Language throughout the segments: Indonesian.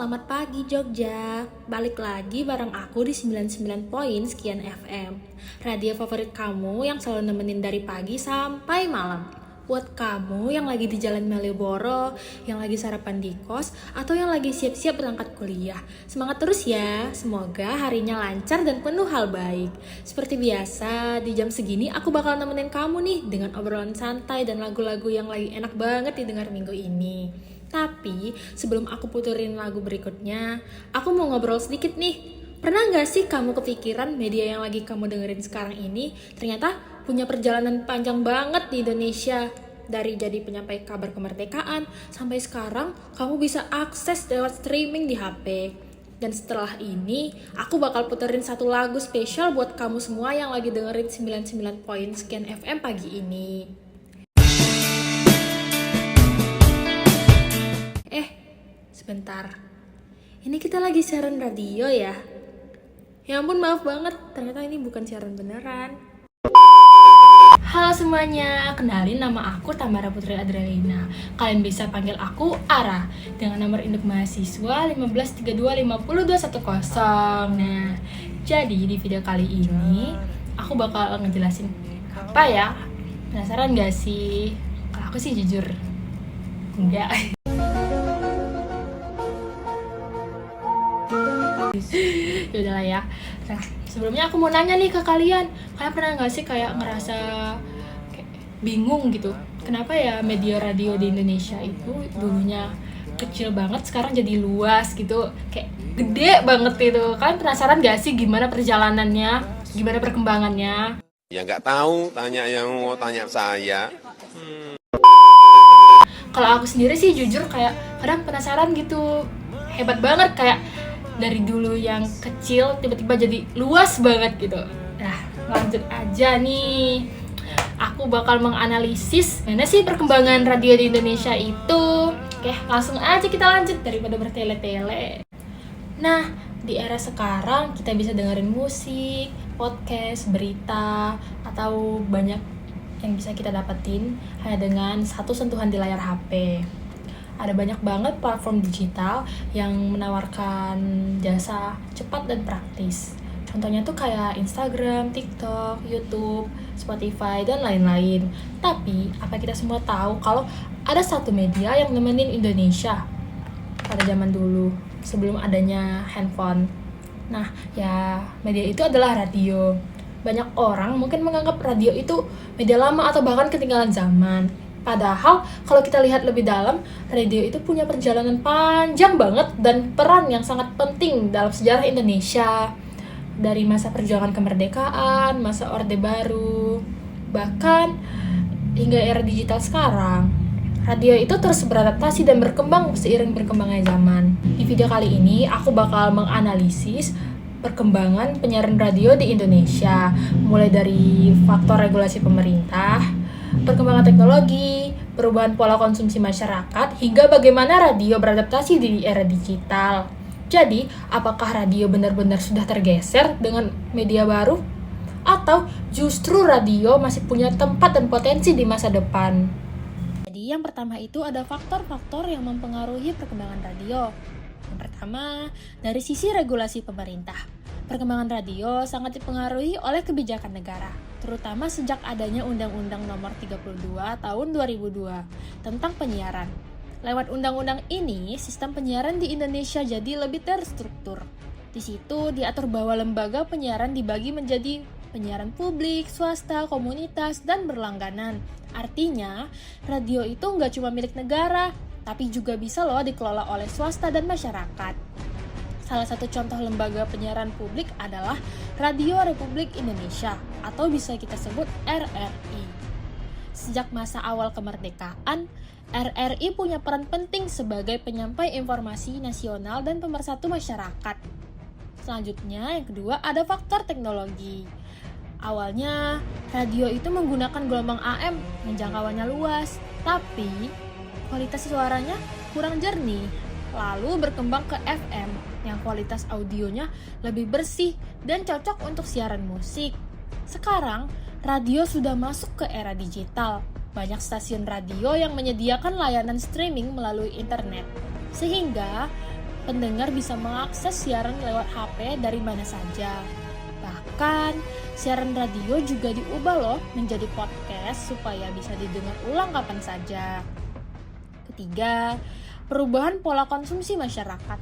selamat pagi Jogja. Balik lagi bareng aku di 99 poin sekian FM. Radio favorit kamu yang selalu nemenin dari pagi sampai malam. Buat kamu yang lagi di Jalan Malioboro, yang lagi sarapan di kos, atau yang lagi siap-siap berangkat kuliah. Semangat terus ya, semoga harinya lancar dan penuh hal baik. Seperti biasa, di jam segini aku bakal nemenin kamu nih dengan obrolan santai dan lagu-lagu yang lagi enak banget didengar minggu ini. Tapi sebelum aku puterin lagu berikutnya, aku mau ngobrol sedikit nih. Pernah gak sih kamu kepikiran media yang lagi kamu dengerin sekarang ini ternyata punya perjalanan panjang banget di Indonesia? Dari jadi penyampai kabar kemerdekaan, sampai sekarang kamu bisa akses lewat streaming di HP. Dan setelah ini, aku bakal puterin satu lagu spesial buat kamu semua yang lagi dengerin 99 poin sekian FM pagi ini. Sebentar, ini kita lagi siaran radio ya? Ya ampun, maaf banget, ternyata ini bukan siaran beneran. Halo semuanya, kenalin nama aku Tamara Putri Adrialina. Kalian bisa panggil aku Ara dengan nomor induk mahasiswa 1532502110. Nah, jadi di video kali ini aku bakal ngejelasin apa ya? Penasaran gak sih? Kalau aku sih jujur enggak. Yaudahlah ya. Nah, sebelumnya aku mau nanya nih ke kalian pernah nggak sih kayak ngerasa kayak bingung gitu, kenapa ya media radio di Indonesia itu dulunya kecil banget sekarang jadi luas gitu, kayak gede banget gitu. Kalian penasaran nggak sih gimana perjalanannya, gimana perkembangannya? Ya nggak tahu, tanya yang mau tanya saya. Kalau aku sendiri sih jujur kayak kadang penasaran gitu, hebat banget kayak dari dulu yang kecil tiba-tiba jadi luas banget gitu. Nah, lanjut aja nih. Aku bakal menganalisis mana sih perkembangan radio di Indonesia itu. Oke, langsung aja kita lanjut daripada bertele-tele. Nah, di era sekarang kita bisa dengerin musik, podcast, berita, atau banyak yang bisa kita dapetin hanya dengan satu sentuhan di layar HP. Ada banyak banget platform digital yang menawarkan jasa cepat dan praktis. Contohnya tuh kayak Instagram, TikTok, YouTube, Spotify, dan lain-lain. Tapi, apa kita semua tahu kalau ada satu media yang nemenin Indonesia pada zaman dulu, sebelum adanya handphone? Nah, ya media itu adalah radio. Banyak orang mungkin menganggap radio itu media lama atau bahkan ketinggalan zaman. Padahal kalau kita lihat lebih dalam, radio itu punya perjalanan panjang banget dan peran yang sangat penting dalam sejarah Indonesia. Dari masa perjuangan kemerdekaan, masa Orde Baru, bahkan hingga era digital sekarang. Radio itu terus beradaptasi dan berkembang seiring berkembangnya zaman. Di video kali ini, aku bakal menganalisis perkembangan penyiaran radio di Indonesia, mulai dari faktor regulasi pemerintah, perkembangan teknologi, perubahan pola konsumsi masyarakat, hingga bagaimana radio beradaptasi di era digital. Jadi, apakah radio benar-benar sudah tergeser dengan media baru? Atau justru radio masih punya tempat dan potensi di masa depan? Jadi, yang pertama itu ada faktor-faktor yang mempengaruhi perkembangan radio. Yang pertama, dari sisi regulasi pemerintah. Perkembangan radio sangat dipengaruhi oleh kebijakan negara, terutama sejak adanya Undang-Undang Nomor 32 Tahun 2002 tentang penyiaran. Lewat undang-undang ini, sistem penyiaran di Indonesia jadi lebih terstruktur. Di situ diatur bahwa lembaga penyiaran dibagi menjadi penyiaran publik, swasta, komunitas, dan berlangganan. Artinya, radio itu nggak cuma milik negara, tapi juga bisa loh dikelola oleh swasta dan masyarakat. Salah satu contoh lembaga penyiaran publik adalah Radio Republik Indonesia atau bisa kita sebut RRI. Sejak masa awal kemerdekaan, RRI punya peran penting sebagai penyampai informasi nasional dan pemersatu masyarakat. Selanjutnya, yang kedua ada faktor teknologi. Awalnya, radio itu menggunakan gelombang AM yang jangkauannya luas, tapi kualitas suaranya kurang jernih. Lalu berkembang ke FM yang kualitas audionya lebih bersih dan cocok untuk siaran musik. Sekarang, radio sudah masuk ke era digital. Banyak stasiun radio yang menyediakan layanan streaming melalui internet. Sehingga Pendengar bisa mengakses siaran lewat HP dari mana saja. Bahkan, siaran radio juga diubah loh menjadi podcast supaya bisa didengar ulang kapan saja. Ketiga, perubahan pola konsumsi masyarakat.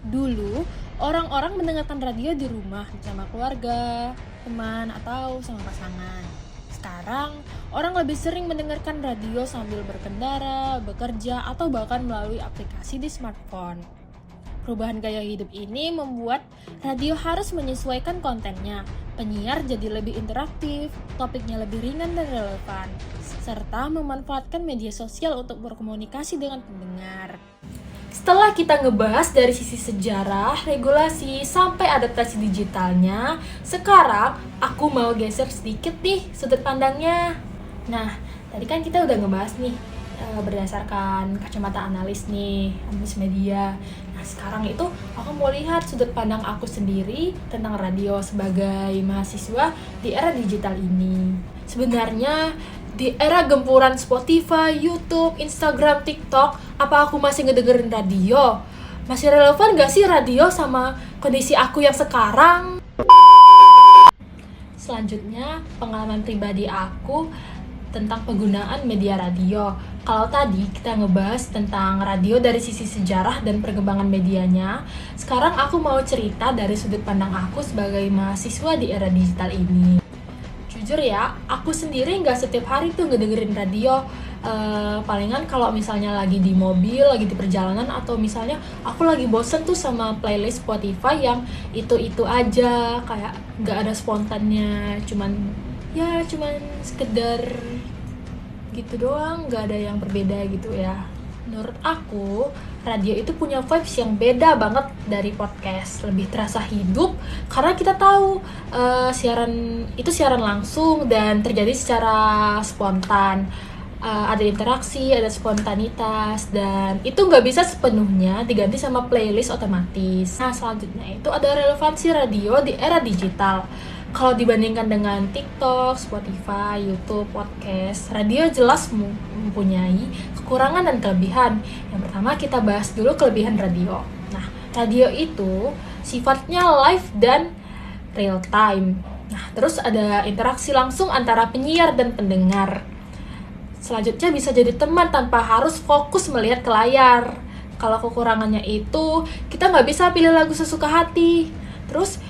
Dulu, orang-orang mendengarkan radio di rumah bersama keluarga, teman, atau sama pasangan. Sekarang, orang lebih sering mendengarkan radio sambil berkendara, bekerja, atau bahkan melalui aplikasi di smartphone. Perubahan gaya hidup ini membuat radio harus menyesuaikan kontennya. Penyiar jadi lebih interaktif, topiknya lebih ringan dan relevan, serta memanfaatkan media sosial untuk berkomunikasi dengan pendengar. Setelah kita ngebahas dari sisi sejarah, regulasi, sampai adaptasi digitalnya, sekarang aku mau geser sedikit nih sudut pandangnya. Nah, tadi kan kita udah ngebahas nih berdasarkan kacamata analis media. Nah, sekarang itu aku mau lihat sudut pandang aku sendiri tentang radio sebagai mahasiswa di era digital ini. Sebenarnya di era gempuran Spotify, YouTube, Instagram, TikTok, apa aku masih ngedengerin radio? Masih relevan gak sih radio sama kondisi aku yang sekarang? Selanjutnya, pengalaman pribadi aku tentang penggunaan media radio. Kalau tadi kita ngebahas tentang radio dari sisi sejarah dan perkembangan medianya, sekarang aku mau cerita dari sudut pandang aku sebagai mahasiswa di era digital ini. Jujur ya, aku sendiri nggak setiap hari tuh ngedengerin radio. Palingan kalau misalnya lagi di mobil, lagi di perjalanan, atau misalnya aku lagi bosen tuh sama playlist Spotify yang itu-itu aja, kayak nggak ada spontannya, cuman sekedar gitu doang, nggak ada yang berbeda gitu ya. Menurut aku, radio itu punya vibes yang beda banget dari podcast, lebih terasa hidup karena kita tahu siaran langsung dan terjadi secara spontan. Ada interaksi, ada spontanitas, dan itu nggak bisa sepenuhnya diganti sama playlist otomatis. Nah, selanjutnya itu ada relevansi radio di era digital. Kalau dibandingkan dengan TikTok, Spotify, YouTube, podcast, radio jelas mempunyai kekurangan dan kelebihan. Yang pertama kita bahas dulu kelebihan radio. Nah, radio itu sifatnya live dan real time. Nah, terus ada interaksi langsung antara penyiar dan pendengar. Selanjutnya bisa jadi teman tanpa harus fokus melihat ke layar. Kalau kekurangannya itu, kita nggak bisa pilih lagu sesuka hati. Terus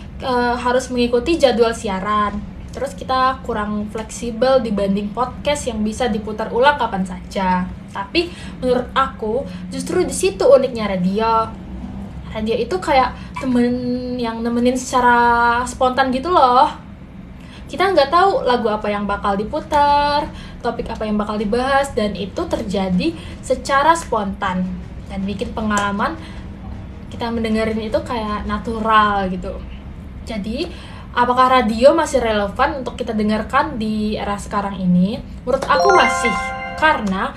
harus mengikuti jadwal siaran. Terus kita kurang fleksibel dibanding podcast yang bisa diputar ulang kapan saja. Tapi menurut aku, justru di situ uniknya radio. Radio itu kayak temen yang nemenin secara spontan gitu loh. Kita nggak tahu lagu apa yang bakal diputar, topik apa yang bakal dibahas, dan itu terjadi secara spontan dan bikin pengalaman kita mendengarin itu kayak natural gitu. Jadi, apakah radio masih relevan untuk kita dengarkan di era sekarang ini? Menurut aku masih, karena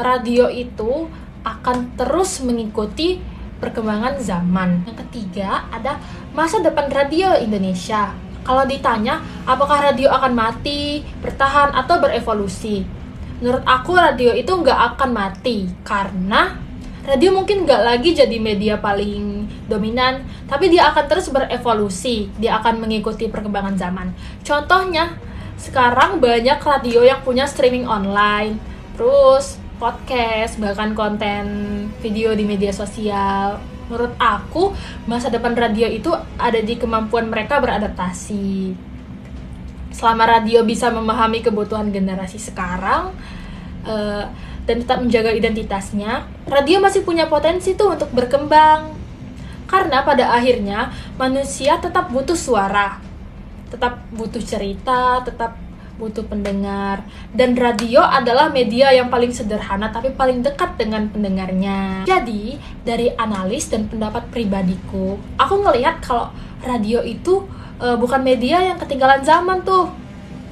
radio itu akan terus mengikuti perkembangan zaman. Yang ketiga, ada masa depan radio Indonesia. Kalau ditanya, apakah radio akan mati, bertahan, atau berevolusi? Menurut aku, radio itu nggak akan mati, karena radio mungkin nggak lagi jadi media paling dominan, tapi dia akan terus berevolusi, dia akan mengikuti perkembangan zaman. Contohnya, sekarang banyak radio yang punya streaming online, terus podcast, bahkan konten video di media sosial. Menurut aku, masa depan radio itu ada di kemampuan mereka beradaptasi. Selama radio bisa memahami kebutuhan generasi sekarang, dan tetap menjaga identitasnya, radio masih punya potensi tuh untuk berkembang. Karena pada akhirnya manusia tetap butuh suara, tetap butuh cerita, tetap butuh pendengar. Dan radio adalah media yang paling sederhana tapi paling dekat dengan pendengarnya. Jadi, dari analis dan pendapat pribadiku, aku ngelihat kalau radio itu bukan media yang ketinggalan zaman tuh.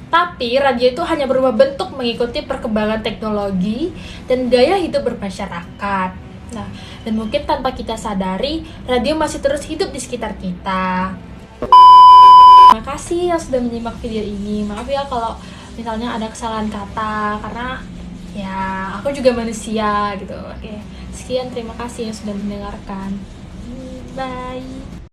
Tapi radio itu hanya berubah bentuk mengikuti perkembangan teknologi dan gaya hidup bermasyarakat. Nah, dan mungkin tanpa kita sadari, radio masih terus hidup di sekitar kita. Terima kasih yang sudah menyimak video ini. Maaf ya kalau misalnya ada kesalahan kata, karena ya aku juga manusia gitu. Oke, Sekian, terima kasih yang sudah mendengarkan. Bye.